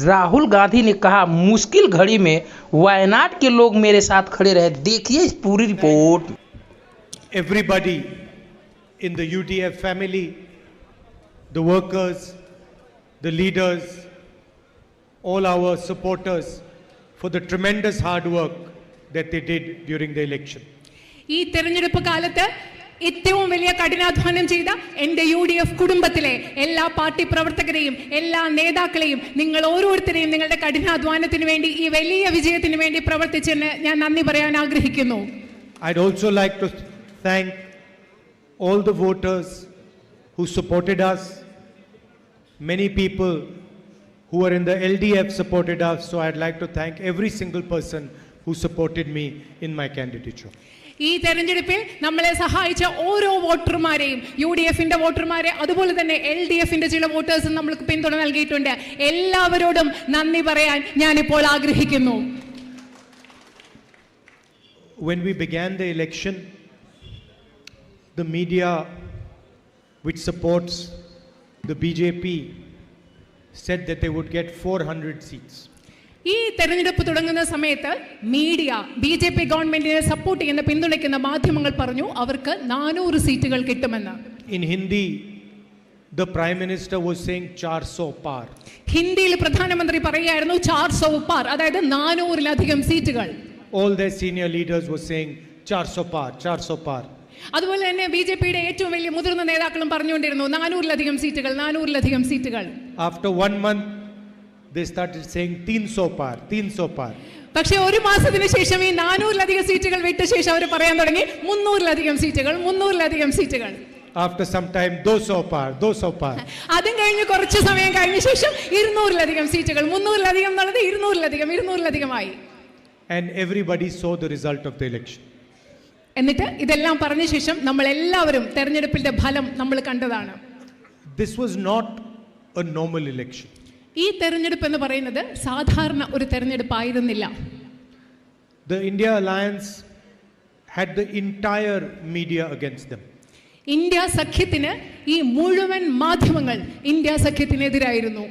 राहुल गांधी ने कहा मुश्किल घड़ी में वायनाड के लोग मेरे साथ खड़े रहे। देखिए इस पूरी report. Everybody in the UDF family, the workers, the leaders, all our supporters for the tremendous hard work that they did during the election. ഈ തെരഞ്ഞെടുപ്പ് കാലത്ത് ഏറ്റവും വലിയ കഠിനാധ്വാനം ചെയ്ത എൻ്റെ UDF കുടുംബത്തിലെ എല്ലാ പാർട്ടി പ്രവർത്തകരെയും എല്ലാ നേതാക്കളെയും നിങ്ങൾ ഓരോരുത്തരെയും നിങ്ങളുടെ കഠിനാധ്വാനത്തിന് വേണ്ടി ഈ വലിയ വിജയത്തിന് വേണ്ടി പ്രവർത്തിച്ചതിന് ഞാൻ നന്ദി പറയാൻ ആഗ്രഹിക്കുന്നു. I'd also like to thank all the voters who supported us. Many people who are in the LDF supported us, so I'd like to thank every single person who supported me in my candidature. ഈ തെരഞ്ഞെടുപ്പിൽ നമ്മളെ സഹായിച്ച ഓരോ വോട്ടർമാരെയും UDFന്റെ വോട്ടർമാരെ അതുപോലെ തന്നെ LDFന്റെ ചില വോട്ടേഴ്സും നമ്മൾക്ക് പിന്തുണ നൽകിയിട്ടുണ്ട്. എല്ലാവരോടും നന്ദി പറയാൻ ഞാനിപ്പോൾ ആഗ്രഹിക്കുന്നു. When we began the election, the media which supports the BJP said that they would get 400 seats. ഈ തെരഞ്ഞെടുപ്പ് തുടങ്ങുന്ന സമയത്ത് മീഡിയ BJP ഗവൺമെന്റിനെ സപ്പോർട്ട് ചെയ്യുന്ന പിന്തുണയ്ക്കുന്ന മാധ്യമങ്ങൾ പറഞ്ഞു അവർക്ക് 400 സീറ്റുകൾ കിട്ടുമെന്ന്. In Hindi, the Prime Minister was saying 400 par. ഹിന്ദിയിൽ പ്രധാനമന്ത്രി പറയുകയായിരുന്നു 400 par, അതായത് 400-ലധികം സീറ്റുകൾ. All their senior leaders were saying 400 par, 400 par. അതുപോലെ തന്നെ BJPയുടെ ഏറ്റവും വലിയ മുതിർന്ന നേതാക്കളും പറഞ്ഞുകൊണ്ടിരുന്നു 400-ലധികം സീറ്റുകൾ, 400-ലധികം സീറ്റുകൾ. After 1 month, they started saying 300 par, 300 par. പക്ഷേ ഒരു മാസത്തിന് ശേഷം ഈ 400-ലധികം സീറ്റുകൾ വിട്ട ശേഷം അവർ പറയാൻ തുടങ്ങി 300-ലധികം സീറ്റുകൾ, 300-ലധികം സീറ്റുകൾ. After some time, 200 par, 200 par. അതും കഴിഞ്ഞ് കുറച്ച് സമയം കഴിഞ്ഞ ശേഷം 200-ലധികം സീറ്റുകൾ, 300-ലധികം എന്നുള്ളത് 200-ലധികം, 200-ലധികമായി. And everybody saw the result of the election. എന്നിട്ട് ഇതെല്ലാം പറഞ്ഞ ശേഷം നമ്മൾ എല്ലാവരും തെരഞ്ഞെടുപ്പിന്റെ ഫലം നമ്മൾ കണ്ടതാണ്. This was not a normal election. ഈ തെരഞ്ഞെടുപ്പ് എന്ന് പറയുന്നത് സാധാരണ ഒരു തെരഞ്ഞെടുപ്പായിരുന്നില്ല. The India Alliance had the entire media against them. India സഖ്യത്തിന് ഈ മുഴുവൻ മാധ്യമങ്ങൾ India സഖ്യത്തിനെതിരായിരുന്നു.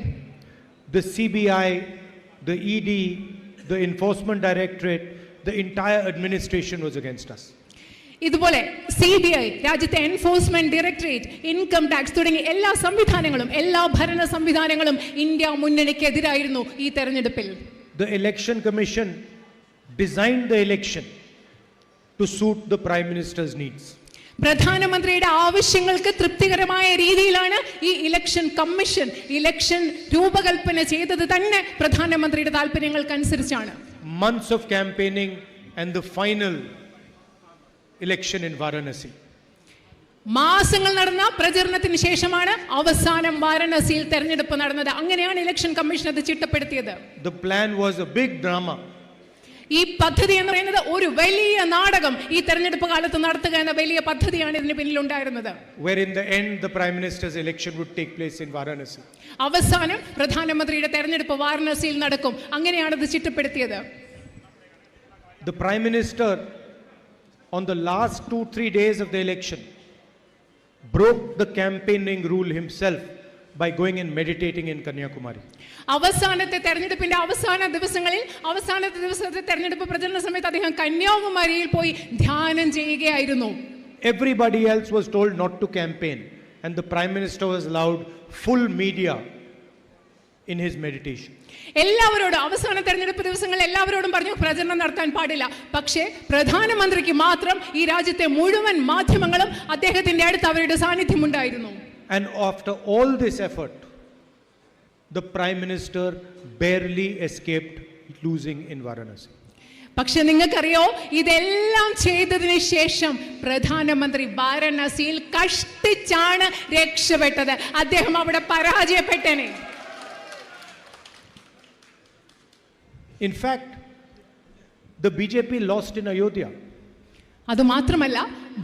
The CBI, the ED, the Enforcement Directorate, the entire administration was against us. ഇതുപോലെ CBI, രാജ്യത്തെ എൻഫോഴ്സ്മെന്റ് ഡയറക്ടറേറ്റ്, ഇൻകം ടാക്സ് തുടങ്ങി എല്ലാ സംവിധാനങ്ങളും, എല്ലാ ഭരണ സംവിധാനങ്ങളും ഇന്ത്യ മുന്നണിക്കെതിരായിരുന്നു ഈ തെരഞ്ഞെടുപ്പിൽ. The Election Commission designed the election to suit the Prime Minister's needs. പ്രധാനമന്ത്രിയുടെ ആവശ്യങ്ങൾക്ക് തൃപ്തികരമായ രീതിയിലാണ് ഈ ഇലക്ഷൻ കമ്മീഷൻ ഇലക്ഷൻ രൂപകൽപ്പന ചെയ്തത് തന്നെ പ്രധാനമന്ത്രിയുടെ താല്പര്യങ്ങൾക്കനുസരിച്ചാണ്. Months of campaigning and the final election in Varanasi. മാസങ്ങൾ നടന്ന പ്രചരണത്തിന് ശേഷമാണ് അവസാനം വാരണസിയിൽ തെരഞ്ഞെടുപ്പ് നടന്നത്. അങ്ങനെയാണ് ഇലക്ഷൻ കമ്മീഷൻ അത് ചിട്ടപ്പെടുത്തിയത്. The plan was a big drama. ഈ പദ്ധതി എന്ന് പറയുന്നത് ഒരു വലിയ നാടകം ഈ തെരഞ്ഞെടുപ്പ് കാലത്ത് നടത്തുക എന്ന വലിയ പദ്ധതിയാണ് ഇതിന് പിന്നിൽ ഉണ്ടായിരുന്നത്. Where in the end the Prime Minister's election would take place in Varanasi. അവസാനം പ്രധാനമന്ത്രിയുടെ തെരഞ്ഞെടുപ്പ് വാരണസിയിൽ നടക്കും. അങ്ങനെയാണ് ഇത് ചിട്ടപ്പെടുത്തിയത്. The Prime Minister on the last 2-3 days of the election broke the campaigning rule himself by going and meditating in Kanyakumari. അവസാനത്തെ തെരഞ്ഞെടുപ്പിന്റെ അവസാനത്തെ ദിവസത്തെ തെരഞ്ഞെടുപ്പ് പ്രചരണ സമയത്ത് അദ്ദേഹം കന്യാകുമാരിയിൽ പോയി ധ്യാനം ചെയ്യുകയായിരുന്നു. Everybody else was told not to campaign and the Prime Minister was allowed full media in his meditation. എല്ലാവരോടും അവസാന തെരഞ്ഞെടുപ്പ് ദിവസങ്ങളിൽ എല്ലാവരോടും പറഞ്ഞു പ്രചരണം നടത്താൻ പാടില്ല. പക്ഷേ പ്രധാനമന്ത്രിക്ക് മാത്രം ഈ രാജ്യത്തെ മുഴുവൻ മാധ്യമങ്ങളും അദ്ദേഹത്തിന്റെ അടുത്ത് അവരുടെ സാന്നിധ്യം ഉണ്ടായിരുന്നു. And after all this effort, the Prime Minister barely escaped losing in Varanasi. പക്ഷെ നിങ്ങൾക്കറിയോ ഇതെല്ലാം ചെയ്തതിന് ശേഷം പ്രധാനമന്ത്രി വാരണസിയിൽ കഷ്ടിച്ചാണ് രക്ഷപ്പെട്ടത്. അദ്ദേഹം അവിടെ പരാജയപ്പെട്ടനെ. In fact, the BJP lost in Ayodhya. അതുമാത്രമല്ല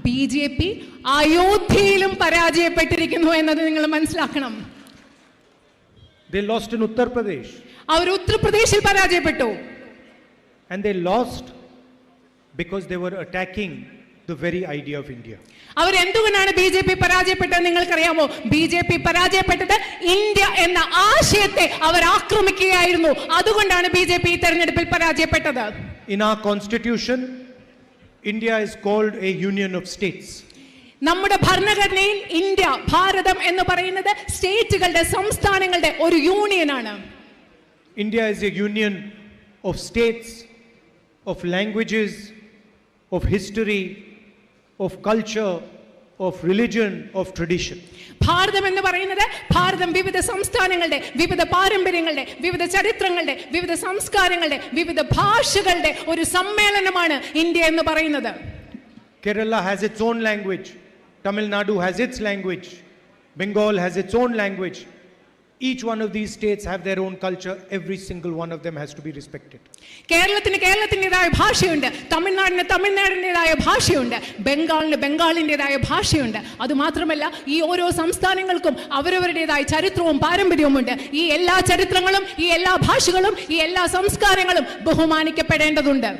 BJP അയോധ്യയിലും പരാജയപ്പെട്ടിരിക്കുന്നു എന്നത് നിങ്ങൾ മനസ്സിലാക്കണം. They lost in Uttar Pradesh. അവർ ഉത്തർപ്രദേശിൽ പരാജയപ്പെട്ടു. And they lost because they were attacking the very idea of India. അവരെന്തുകൊണ്ടാണ് ബി ജെ പി പരാജയപ്പെട്ടത് നിങ്ങൾക്കറിയാമോ? ബി ജെ പി പരാജയപ്പെട്ടത് ഇന്ത്യ എന്ന ആശയത്തെ അവർ ആക്രമിക്കുകയായിരുന്നു. അതുകൊണ്ടാണ് ബി ജെ പി തെരഞ്ഞെടുപ്പിൽ പരാജയപ്പെട്ടത്. In our constitution, India is called a union of states. നമ്മുടെ ഭരണഘടനയിൽ ഇന്ത്യ, ഭാരതം എന്ന് പറയുന്നത് സ്റ്റേറ്റുകളുടെ, സംസ്ഥാനങ്ങളുടെ ഒരു യൂണിയനാണ്. India is a union of states, of languages, of history, of culture, of religion, of tradition. ഭാരതം എന്ന് പറയുന്നത് ഭാരതം വിവിധ സംസ്ഥാനങ്ങളുടെ, വിവിധ പാരമ്പര്യങ്ങളുടെ, വിവിധ ചരിത്രങ്ങളുടെ, വിവിധ സംസ്കാരങ്ങളുടെ, വിവിധ ഭാഷകളുടെ ഒരു സമ്മേളനമാണ് ഇന്ത്യ എന്ന് പറയുന്നത്. Kerala has its own language. Tamil Nadu has its language. Bengal has its own language. Each one of these states have their own culture. Every single one of them has to be respected. കേരളത്തിന് കേരളത്തിൻ്റെതായ ഭാഷയുണ്ട്, തമിഴ്നാടിന് തമിഴ്നാടിൻ്റെതായ ഭാഷയുണ്ട്, ബംഗാളിന് ബംഗാളിൻ്റെതായ ഭാഷയുണ്ട്. അതുമാത്രമല്ല ഈ ഓരോ സംസ്ഥാനങ്ങൾക്കും അവരവരുടേതായ ചരിത്രവും പാരമ്പര്യവുമുണ്ട്. ഈ എല്ലാ ചരിത്രങ്ങളും, ഈ എല്ലാ ഭാഷകളും, ഈ എല്ലാ സംസ്കാരങ്ങളും ബഹുമാനിക്കപ്പെടേണ്ടതുണ്ട്.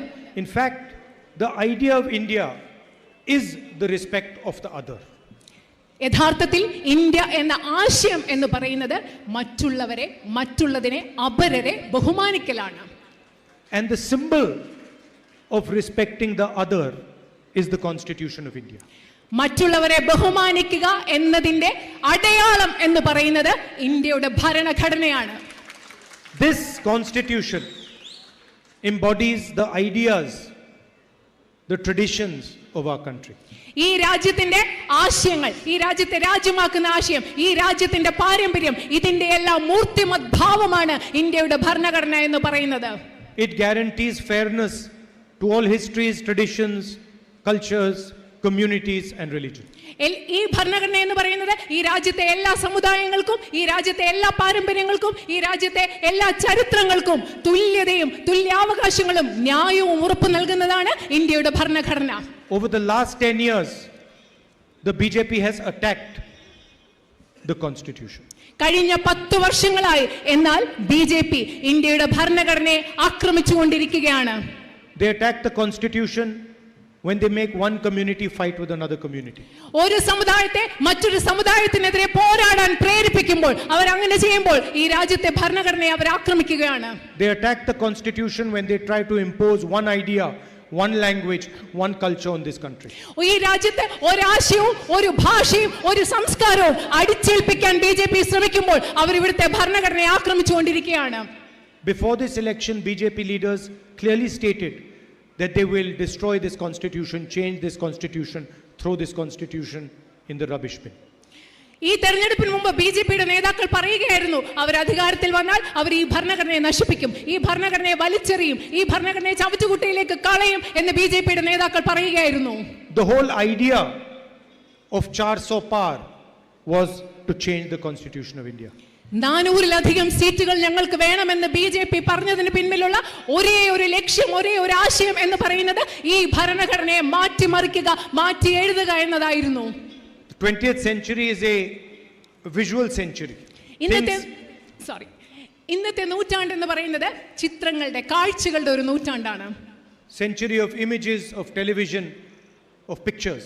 In fact, the idea of India is the respect of the other. യഥാർത്ഥത്തിൽ ഇന്ത്യ എന്ന ആശയം എന്ന് പറയുന്നത് മറ്റുള്ളവരെ, മറ്റുള്ളതിനെ, അപരരെ ബഹുമാനിക്കലാണ്. And the symbol of respecting the other is the Constitution of India. മറ്റുള്ളവരെ ബഹുമാനിക്കുക എന്നതിന്റെ അടയാളം എന്ന് പറയുന്നത് ഇന്ത്യയുടെ ഭരണഘടനയാണ്. This constitution embodies the ideas, the traditions of our country. ഈ രാജ്യത്തിന്റെ ആശയങ്ങൾ, ഈ രാജ്യത്തെ രാജ്യമാക്കുന്ന ആശയം, ഈ രാജ്യത്തിന്റെ പാരമ്പര്യം, ഇതിന്റെ എല്ലാം മൂർത്തിമത് ഭാവമാണ് ഇന്ത്യയുടെ ഭരണഘടന എന്ന് പറയുന്നത്. It guarantees fairness to all histories, traditions, cultures, communities and religion. ഈ ഭരണഘടന എന്ന് പറയുന്നത് ഈ രാജ്യത്തെ എല്ലാ സമുദായങ്ങൾക്കും, ഈ രാജ്യത്തെ എല്ലാ പാരമ്പര്യങ്ങൾക്കും, ഈ രാജ്യത്തെ എല്ലാ ചരിത്രങ്ങൾക്കും തുല്യതയും തുല്യാവകാശങ്ങളും ന്യായവും ഉറപ്പു നൽകുന്നതാണ് ഇന്ത്യയുടെ ഭരണഘടന. Over the last 10 years, the BJP has attacked the constitution. കഴിഞ്ഞ 10 വർഷങ്ങളായി എന്നാൽ ബി ജെ പി ഇന്ത്യയുടെ ഭരണഘടനയെ ആക്രമിച്ചുകൊണ്ടിരിക്കുകയാണ്. They attack the constitution when they make one community fight with another community. ഒരു സമുദായത്തെ മറ്റൊരു സമുദായത്തിനെതിരെ പോരാടാൻ പ്രേരിപ്പിക്കുമ്പോൾ, അവർ അങ്ങനെ ചെയ്യുമ്പോൾ ഈ രാജ്യത്തെ ഭരണഘടനയെ അവർ ആക്രമിക്കുകയാണ്. They attack the constitution when they try to impose one idea, one language, one culture on this country. ഈ രാജ്യത്തെ ഒരാശയവും ഒരു ഭാഷയും ഒരു സംസ്കാരവും അടിച്ചേൽപ്പിക്കാൻ ബിജെപി ശ്രമിക്കുമ്പോൾ അവർ ഇവിടുത്തെ ഭരണഘടനയെ ആക്രമിച്ചുകൊണ്ടിരിക്കുകയാണ്. Before this election, BJP leaders clearly stated that they will destroy this constitution, change this constitution, throw this constitution in the rubbish bin. ഈ തെരഞ്ഞെടുപ്പിന് മുമ്പ് ബി ജെ പിയുടെ നേതാക്കൾ പറയുകയായിരുന്നു, അവർ അധികാരത്തിൽ വന്നാൽ അവർ ഈ ഭരണഘടനയെ നശിപ്പിക്കും, ഈ ഭരണഘടനയെ വലിച്ചെറിയും, ഈ ഭരണഘടനയെ ചവറ്റുകുട്ടയിലേക്ക് കളയും എന്ന് ബി ജെ പിയുടെ നേതാക്കൾ പറയുകയായിരുന്നു. The whole idea of 400 par was to change the constitution of India. 400-ലധികം സീറ്റുകൾ ഞങ്ങൾക്ക് വേണമെന്ന് ബി ജെ പി പറഞ്ഞതിന് പിന്നിലുള്ള ഒരേ ഒരു ലക്ഷ്യം, ഒരേ ഒരു ആശയം എന്ന് പറയുന്നത് ഈ ഭരണഘടനയെ മാറ്റിമറിക്കുക, മാറ്റി എഴുതുക എന്നതായിരുന്നു. 20th century is a visual century. ഇന്നത്തെ നൂറ്റാണ്ട് എന്ന് പറയുന്നത് ചിത്രങ്ങളുടെ, കാഴ്ചകളുടെ ഒരു നൂറ്റാണ്ടാണ്. Century of images, of television, of pictures.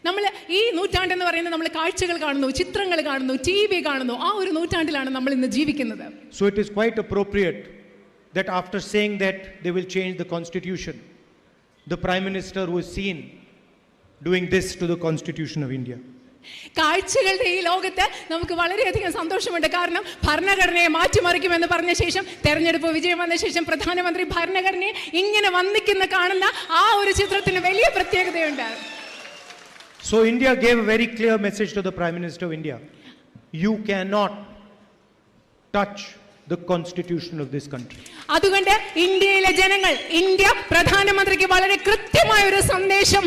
നമ്മൾ ഈ നൂറ്റാണ്ട് എന്ന് പറയുന്നത് നമ്മൾ കാഴ്ചകൾ കാണുന്നു, ചിത്രങ്ങൾ കാണുന്നു, ടി വി കാണുന്നു, ആ ഒരു നൂറ്റാണ്ടിലാണ് നമ്മൾ ഇന്ന് ജീവിക്കുന്നത്. So it is quite appropriate that after saying that they will change the constitution, the Prime Minister was seen doing this to the Constitution of India. കാഴ്ചകളുടെ ഈ ലോകത്ത് നമുക്ക് വളരെയധികം സന്തോഷമുണ്ട്. കാരണം ഭരണഘടനയെ മാറ്റിമറിക്കുമെന്ന് പറഞ്ഞ ശേഷം, തെരഞ്ഞെടുപ്പ് വിജയം വന്ന ശേഷം പ്രധാനമന്ത്രി ഭരണഘടനയെ ഇങ്ങനെ വന്നിക്കുന്ന കാണുന്ന ആ ഒരു ചിത്രത്തിന് വലിയ പ്രത്യേകതയുണ്ട്. So India gave a very clear message to the Prime Minister of India. You cannot touch the constitution of this country. അതുകൊണ്ട് ഇന്ത്യയിലെ ജനങ്ങൾ, ഇന്ത്യ പ്രധാനമന്ത്രിക്ക് വളരെ കൃത്യമായ ഒരു സന്ദേശം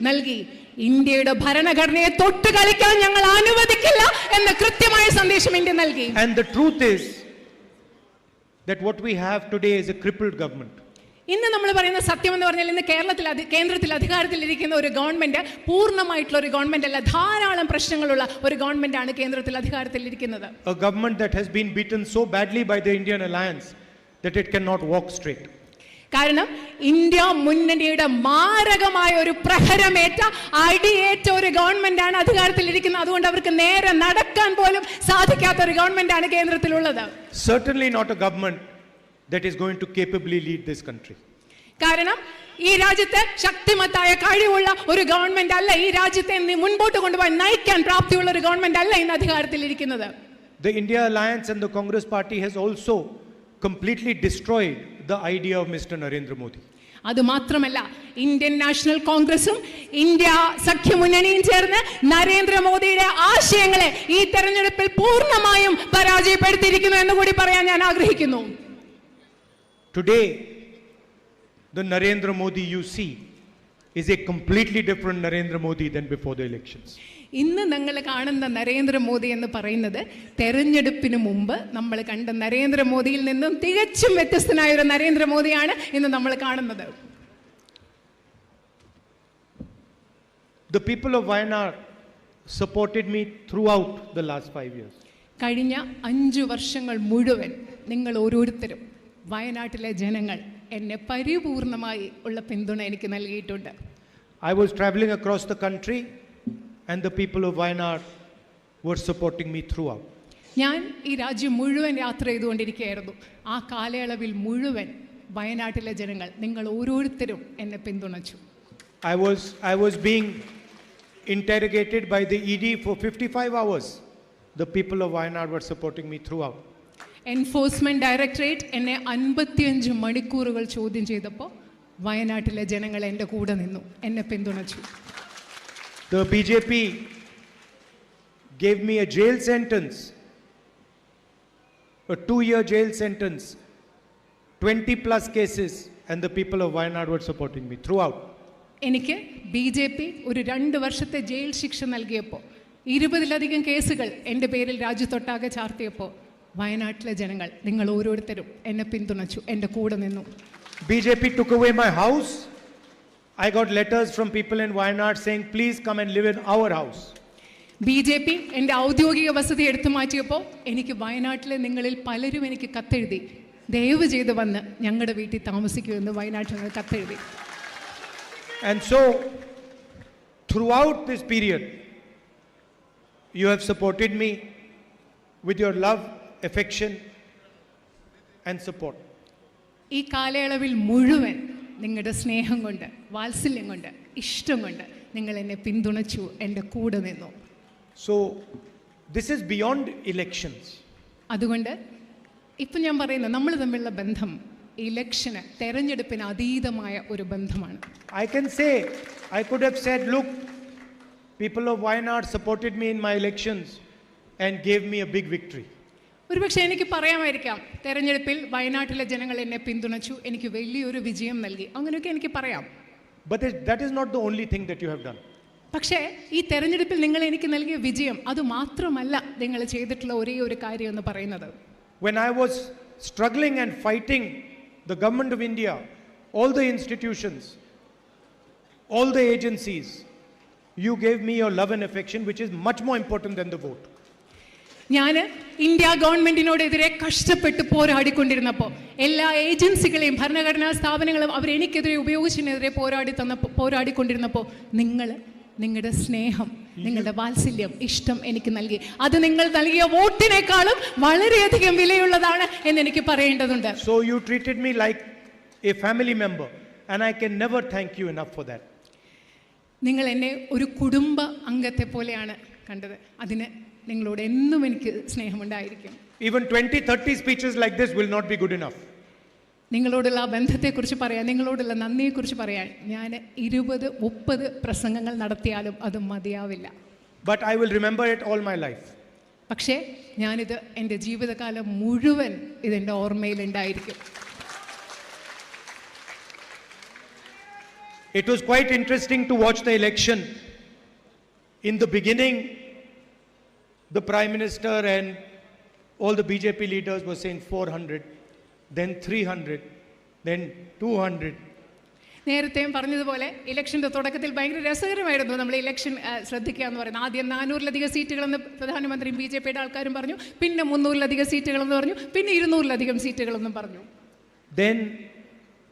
നൽകി. ഇന്ത്യയുടെ ഭരണഘടനയെ തൊട്ട് കളിക്കാൻ ഞങ്ങൾ അനുവദിക്കില്ല എന്ന കൃത്യമായ സന്ദേശം ഇന്ത്യ നൽകി. And the truth is that what we have today is a crippled government. ഇന്ന് നമ്മൾ പറയുന്ന സത്യം എന്ന് പറഞ്ഞാൽ ഇന്ന് കേന്ദ്രത്തിൽ അധികാരത്തിലിരിക്കുന്ന ഒരു ഗവൺമെന്റ് പൂർണ്ണമായിട്ടുള്ള ഒരു ഗവൺമെന്റ് അല്ല, ധാരാളം പ്രശ്നങ്ങളുള്ള ഒരു ഗവൺമെന്റ് ആണ് കേന്ദ്രത്തിൽ അധികാരത്തിലിരിക്കുന്നത്. A government that has been beaten so badly by the Indian alliance that it cannot walk straight. കാരണം ഇന്ത്യ മുന്നണിയുടെ മാരകമായ ഒരു പ്രഹരമേറ്റ അടിയേറ്റ ഒരു ഗവൺമെന്റാണ് അധികാരത്തിലിരിക്കുന്നത്. അതുകൊണ്ട് അവർക്ക് നേരെ നടക്കാൻ പോലും സാധിക്കാത്ത ഒരു ഗവൺമെന്റാണ് കേന്ദ്രത്തിലുള്ളത്. Certainly not a government that is going to capably lead this country. കാരണം ഈ രാജ്യത്തെ ശക്തിമത്തായ കഴിവുള്ള ഒരു ഗവൺമെന്റ് അല്ല, ഈ രാജ്യത്തെ മുൻപോട്ട് കൊണ്ടുപോയി നയിക്കാൻ പ്രാപ്തിയുള്ള ഒരു ഗവൺമെന്റ് അല്ല ഇന്ന് അധികാരത്തിലിരിക്കുന്നത്. The India Alliance and the Congress Party has also completely destroyed the idea of Mr. Narendra Modi. അതുമാത്രമല്ല, ഇന്ത്യൻ നാഷണൽ കോൺഗ്രസും ഇന്ത്യ സഖ്യമുന്നണിയും ചേർന്ന് നരേന്ദ്രമോദിയുടെ ആശയങ്ങളെ ഈ തെരഞ്ഞെടുപ്പിൽ പൂർണ്ണമായും പരാജയപ്പെടുത്തിയിരിക്കുന്നു എന്ന് കൂടി പറയാൻ ഞാൻ ആഗ്രഹിക്കുന്നു. Today, the Narendra Modi you see is a completely different Narendra Modi than before the elections. ഇന്ന് നിങ്ങൾ കാണുന്ന നരേന്ദ്രമോദി എന്ന് പറയുന്നത് തെരഞ്ഞെടുപ്പിന് മുമ്പ് നമ്മൾ കണ്ട നരേന്ദ്രമോദിയിൽ നിന്നും തികച്ചും വ്യത്യസ്തനായ ഒരു നരേന്ദ്രമോദിയാണ് ഇന്ന് നമ്മൾ കാണുന്നത്. The people of Wayanad supported me throughout the last 5 years. കഴിഞ്ഞ 5 വർഷങ്ങൾ മുഴുവൻ നിങ്ങൾ ഓരോരുത്തരും, വയനാട്ടിലെ ജനങ്ങൾ എന്നെ പരിപൂർണമായി ഉള്ള പിന്തുണ എനിക്ക് നൽകിയിട്ടുണ്ട്. I was traveling across the country and the people of Wayanad were supporting me throughout. ഞാൻ ഈ രാജ്യം മുഴുവൻ യാത്ര ചെയ്തുകൊണ്ടിരിക്കുകയായിരുന്നു. ആ കാലയളവിൽ മുഴുവൻ വയനാട്ടിലെ ജനങ്ങൾ, നിങ്ങൾ ഓരോരുത്തരും എന്നെ പിന്തുണച്ചു. I was being interrogated by the ED for 55 hours. The people of Wayanad were supporting me throughout. Enforcement directorate എന്നെ 55 മണിക്കൂറുകൾ ചോദ്യം ചെയ്തപ്പോൾ വയനാട്ടിലെ ജനങ്ങൾ എൻ്റെ കൂടെ നിന്നു, എന്നെ പിന്തുണച്ചു. The BJP gave me a jail sentence, a 2-year jail sentence, 20 plus cases, and the people of Wayanad were supporting me throughout. എനിക്ക് BJP ഒരു 2 വർഷത്തെ ജയിൽ ശിക്ഷ നൽകിയപ്പോൾ 20-ലധികം കേസുകൾ എൻ്റെ പേരിൽ രാജ്യത്തൊട്ടാകെ ചാർത്തിയപ്പോൾ വയനാട്ടിലെ ജനങ്ങൾ, നിങ്ങൾ ഓരോരുത്തരും എന്നെ പിന്തുണച്ചു, എൻ്റെ കൂടെ നിന്നു. BJP took away my house. I got letters from people in Wayanad saying, please come and live in our house. BJP എൻ്റെ ഔദ്യോഗിക വസതി എടുത്തു മാറ്റിയപ്പോൾ എനിക്ക് വയനാട്ടിലെ നിങ്ങളിൽ പലരും എനിക്ക് കത്തെഴുതി, ദയവ് ചെയ്ത് വന്ന് ഞങ്ങളുടെ വീട്ടിൽ താമസിക്കൂ എന്ന് വയനാട്ടിൽ നിന്ന് കത്തെഴുതി. And so, throughout this period, you have supported me with your love, affection, and support. ഈ കാലയളവിൽ മുഴുവൻ നിങ്ങളുടെ സ്നേഹം കൊണ്ട്, വാത്സല്യം കൊണ്ട്, ഇഷ്ടം കൊണ്ട് നിങ്ങൾ എന്നെ പിന്തുണച്ചു, എൻ്റെ കൂടെ നിന്നു. So, this is beyond elections. അതുകൊണ്ട് ഇപ്പം ഞാൻ പറയുന്നത് നമ്മൾ തമ്മിലുള്ള ബന്ധം ഇലക്ഷന്, തെരഞ്ഞെടുപ്പിന് അതീതമായ ഒരു ബന്ധമാണ്. I can say, I could have said, look, people of Wayanad supported me in my elections and gave me a big victory. ഒരുപക്ഷെ എനിക്ക് പറയാമായിരിക്കാം, തെരഞ്ഞെടുപ്പിൽ വയനാട്ടിലെ ജനങ്ങൾ എന്നെ പിന്തുണച്ചു, എനിക്ക് വലിയൊരു വിജയം നൽകി, അങ്ങനെയൊക്കെ എനിക്ക് പറയാം. But that is not the only thing that you have done. പക്ഷേ ഈ തെരഞ്ഞെടുപ്പിൽ നിങ്ങൾ എനിക്ക് നൽകിയ വിജയം അത് മാത്രമല്ല നിങ്ങൾ ചെയ്തിട്ടുള്ള ഒരേ ഒരു കാര്യം എന്ന് പറയുന്നത്. When I was struggling and fighting the government of India, all the institutions, all the agencies, you gave me your love and affection, which is much more important than the vote. ഞാൻ India ഗവൺമെന്റിനോടെതിരെ കഷ്ടപ്പെട്ട് പോരാടിക്കൊണ്ടിരുന്നപ്പോൾ എല്ലാ ഏജൻസികളെയും ഭരണഘടനാ സ്ഥാപനങ്ങളും അവരെനിക്കെതിരെ ഉപയോഗിച്ചതിനെതിരെ പോരാടിക്കൊണ്ടിരുന്നപ്പോൾ നിങ്ങളുടെ സ്നേഹം, നിങ്ങളുടെ വാത്സല്യം, ഇഷ്ടം എനിക്ക് നൽകി. അത് നിങ്ങൾ നൽകിയ വോട്ടിനേക്കാളും വളരെയധികം വിലയുള്ളതാണ് എന്ന് എനിക്ക് പറയേണ്ടതുണ്ട്. So you treated me like a family member and I can never thank you enough for that. നിങ്ങൾ എന്നെ ഒരു കുടുംബ അംഗത്തെ പോലെയാണ് കണ്ടത്. അതിന് നിങ്ങളോട് എന്നും എനിക്ക് സ്നേഹമുണ്ടായിരിക്കും. Even 20-30 speeches like this will not be good enough. നിങ്ങളോടുള്ള ആ ബന്ധത്തെക്കുറിച്ച് പറയാൻ, നിങ്ങളോടുള്ള നന്ദിയെക്കുറിച്ച് പറയാൻ ഞാൻ 20-30 പ്രസംഗങ്ങൾ നടത്തിയാലും അത് മതിയാവില്ല. But I will remember it all my life. പക്ഷേ ഞാനിത് എൻ്റെ ജീവിതകാലം മുഴുവൻ ഇതെൻ്റെ ഓർമ്മയിലുണ്ടായിരിക്കും. It was quite interesting to watch the election. In the beginning, the Prime Minister and all the BJP leaders were saying 400, then 300, then 200. നേരത്തെയും പറഞ്ഞതുപോലെ ഇലക്ഷൻ്റെ തുടക്കത്തിൽ ഭയങ്കര രസകരമായിരുന്നു നമ്മൾ ഇലക്ഷൻ ശ്രദ്ധിക്കുക എന്ന് പറയുന്നത്. ആദ്യം 400-ലധികം സീറ്റുകളെന്ന് പ്രധാനമന്ത്രിയും BJPയുടെ ആൾക്കാരും പറഞ്ഞു, പിന്നെ 300-ലധികം സീറ്റുകളെന്ന് പറഞ്ഞു, പിന്നെ 200-ലധികം സീറ്റുകളെന്നും പറഞ്ഞു. Then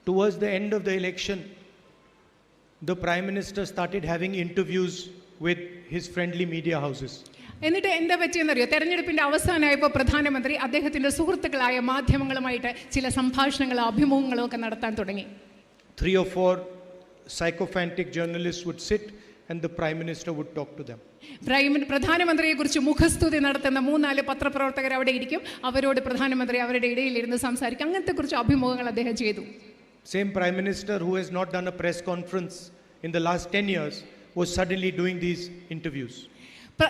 towards the end of the election, the Prime Minister started having interviews with his friendly media houses. എന്നിട്ട് എന്താ പറ്റിയെന്നറിയോ, തെരഞ്ഞെടുപ്പിന്റെ അവസാനമായപ്പോൾ പ്രധാനമന്ത്രി അദ്ദേഹത്തിന്റെ സുഹൃത്തുക്കളായ മാധ്യമങ്ങളുമായിട്ട് ചില സംഭാഷണങ്ങളോ അഭിമുഖങ്ങളോ ഒക്കെ നടത്താൻ തുടങ്ങി. 3 or 4 sycophantic journalists would sit and the Prime Minister would talk to them. പ്രധാനമന്ത്രിയെക്കുറിച്ച് മുഖസ്തുതി നടത്തുന്ന 3-4 പത്രപ്രവർത്തകർ അവിടെ ഇരിക്കും. അവരോട് പ്രധാനമന്ത്രി അവരുടെ ഇടയിലിരുന്ന് സംസാരിക്കും. അങ്ങനത്തെ കുറിച്ച് അഭിമുഖങ്ങൾ അദ്ദേഹം ചെയ്തു. Same Prime Minister who has not done a press conference in the last 10 years was suddenly doing these interviews.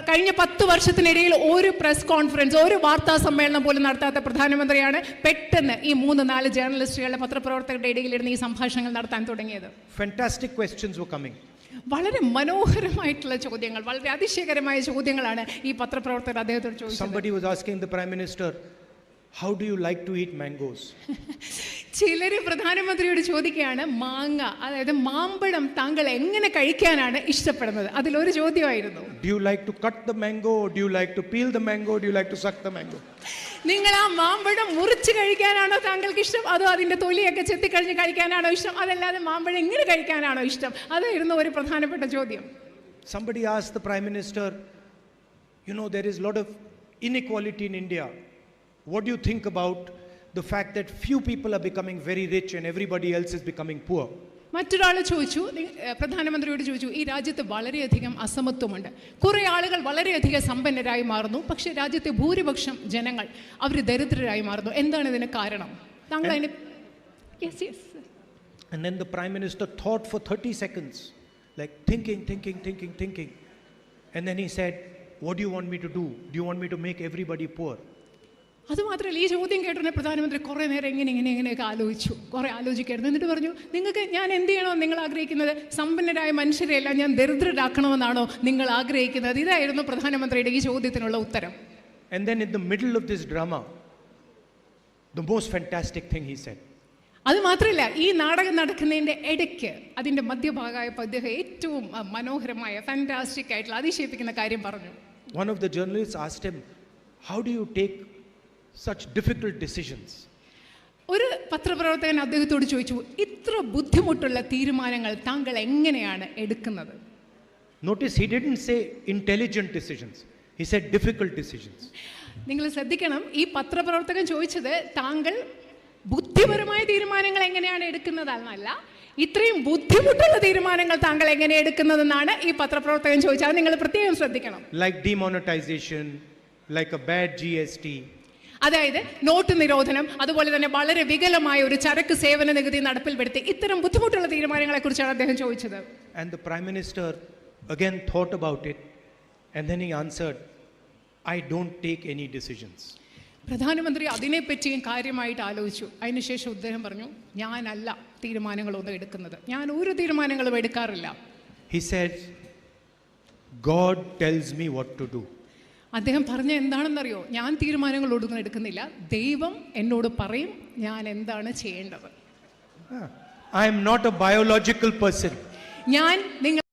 കഴിഞ്ഞ 10 വർഷത്തിനിടയിൽ ഒരു പ്രസ് കോൺഫറൻസ്, ഒരു വാർത്താ സമ്മേളനം പോലും നടത്താത്ത പ്രധാനമന്ത്രിയാണ് പെട്ടെന്ന് ഈ 3-4 ജേർണലിസ്റ്റുകളുടെ പത്രപ്രവർത്തകരുടെ ഇടയിലിരുന്ന് ഈ സംഭാഷണങ്ങൾ നടത്താൻ തുടങ്ങിയത്. Fantastic questions were coming. വളരെ മനോഹരമായിട്ടുള്ള ചോദ്യങ്ങൾ, വളരെ അതിശയകരമായ ചോദ്യങ്ങളാണ് ഈ പത്രപ്രവർത്തകർ അദ്ദേഹത്തോട് ചോദിച്ചത്. Somebody was asking the Prime Minister, how do you like to eat mangoes? ചിലര് പ്രധാനമന്ത്രിയോട് ചോദിക്കുകയാണ്, മാങ്ങ അതായത് മാമ്പഴം താങ്കൾ എങ്ങനെ കഴിക്കാനാണ് ഇഷ്ടപ്പെടുന്നത്? അതിലൊരു ചോദ്യമായിരുന്നു, do you like to cut the mango, or do you like to peel the mango, or do you like to suck the mango? നിങ്ങൾ ആ മാമ്പഴം മുറിച്ച് കഴിക്കാനാണോ താങ്കൾക്ക് ഇഷ്ടം, അതോ അതിന്റെ തൊലിയൊക്കെ ചെത്തിക്കഴിഞ്ഞ് കഴിക്കാനാണോ ഇഷ്ടം, അതല്ലാതെ മാമ്പഴം ഇങ്ങനെ കഴിക്കാനാണോ ഇഷ്ടം? അതായിരുന്നു ഒരു പ്രധാനപ്പെട്ട ചോദ്യം. Somebody asked the Prime Minister, you know, there is a lot of inequality in India. What do you think about the fact that few people are becoming very rich and everybody else is becoming poor? മറ്റൊരാൾ ചോദിച്ചു, പ്രധാനമന്ത്രിയോട് ചോദിച്ചു, ഈ രാജ്യത്ത് വളരെയധികം അസമത്വമുണ്ട്, കുറേ ആളുകൾ വളരെയധികം സമ്പന്നരായി മാറുന്നു, പക്ഷേ രാജ്യത്തെ ഭൂരിപക്ഷം ജനങ്ങൾ അവർ ദരിദ്രരായി മാറുന്നു, എന്താണ് ഇതിന് കാരണം? താങ്കൾ അതിന് yes. And then the Prime Minister thought for 30 seconds, like thinking. And then he said, what do you want me to do? Do you want me to make everybody poor? അതുമാത്രമല്ല, ഈ ചോദ്യം കേട്ടോടെ പ്രധാനമന്ത്രി കുറേ നേരം ഇങ്ങനെയൊക്കെ ആലോചിച്ചു, കുറേ ആലോചിക്കായിരുന്നു. എന്നിട്ട് പറഞ്ഞു, നിങ്ങൾക്ക് ഞാൻ എന്ത് ചെയ്യണോ നിങ്ങൾ ആഗ്രഹിക്കുന്നത്? സമ്പന്നരായ മനുഷ്യരെല്ലാം ഞാൻ ദരിദ്രരാക്കണമെന്നാണോ നിങ്ങൾ ആഗ്രഹിക്കുന്നത്? ഇതായിരുന്നു പ്രധാനമന്ത്രിയുടെ ഈ ചോദ്യത്തിനുള്ള ഉത്തരം. And then in the middle of this drama, the most fantastic thing he said. അത് മാത്രമല്ല, ഈ നാടകം നടക്കുന്നതിൻ്റെ ഇടയ്ക്ക് അതിൻ്റെ മധ്യഭാഗമായപ്പോൾ അദ്ദേഹം ഏറ്റവും മനോഹരമായ ഫാന്റാസ്റ്റിക് ആയിട്ടുള്ള അതിശയിപ്പിക്കുന്ന കാര്യം പറഞ്ഞു. One of the journalists asked him, how do you take such difficult decisions? ഒരു പത്രപ്രവർത്തകൻ അദ്ദേഹത്തോട് ചോദിച്ചു, ഇത്ര ബുദ്ധിമുട്ടുള്ള തീരുമാനങ്ങൾ താങ്കൾ എങ്ങനെയാണ് എടുക്കുന്നത്? Notice he didn't say intelligent decisions, he said difficult decisions. നിങ്ങൾ ശ്രദ്ധിക്കണം, ഈ പത്രപ്രവർത്തകൻ ചോദിച്ചത് താങ്കൾ ബുദ്ധിപരമായ തീരുമാനങ്ങൾ എങ്ങനെയാണ് എടുക്കുന്നതെന്നല്ല, ഇത്രയും ബുദ്ധിമുട്ടുള്ള തീരുമാനങ്ങൾ താങ്കൾ എങ്ങനെ എടുക്കുന്നതെന്നാണ് ഈ പത്രപ്രവർത്തകൻ ചോദിച്ചത്. അത് നിങ്ങൾ പ്രത്യേകം ശ്രദ്ധിക്കണം. Like demonetization, like a bad GST. അതായത് നോട്ട് നിരോധനം, അതുപോലെ തന്നെ വളരെ വികലമായ ഒരു ചരക്ക് സേവന നികുതി നടപ്പിൽ വരുത്തി, ഇത്തരം ബുദ്ധിമുട്ടുള്ള തീരുമാനങ്ങളെ കുറിച്ചാണ് അദ്ദേഹം ചോദിച്ചത്. And the Prime Minister again thought about it and then he answered, I don't take any decisions. പ്രധാനമന്ത്രി അതിനെപ്പറ്റിയും കാര്യമായിട്ട് ആലോചിച്ചു. അതിനുശേഷം അദ്ദേഹം പറഞ്ഞു, ഞാനല്ല തീരുമാനങ്ങളൊന്നും എടുക്കുന്നത്, ഞാൻ ഒരു തീരുമാനങ്ങളും എടുക്കാറില്ല. He said, God tells me what to do. അദ്ദേഹം പറഞ്ഞ എന്താണെന്നറിയോ, ഞാൻ തീരുമാനങ്ങളൊന്നും എടുക്കുന്നില്ല, ദൈവം എന്നോട് പറയും ഞാൻ എന്താണ് ചെയ്യേണ്ടത്. I am not a biological person. ഞാൻ നിങ്ങൾ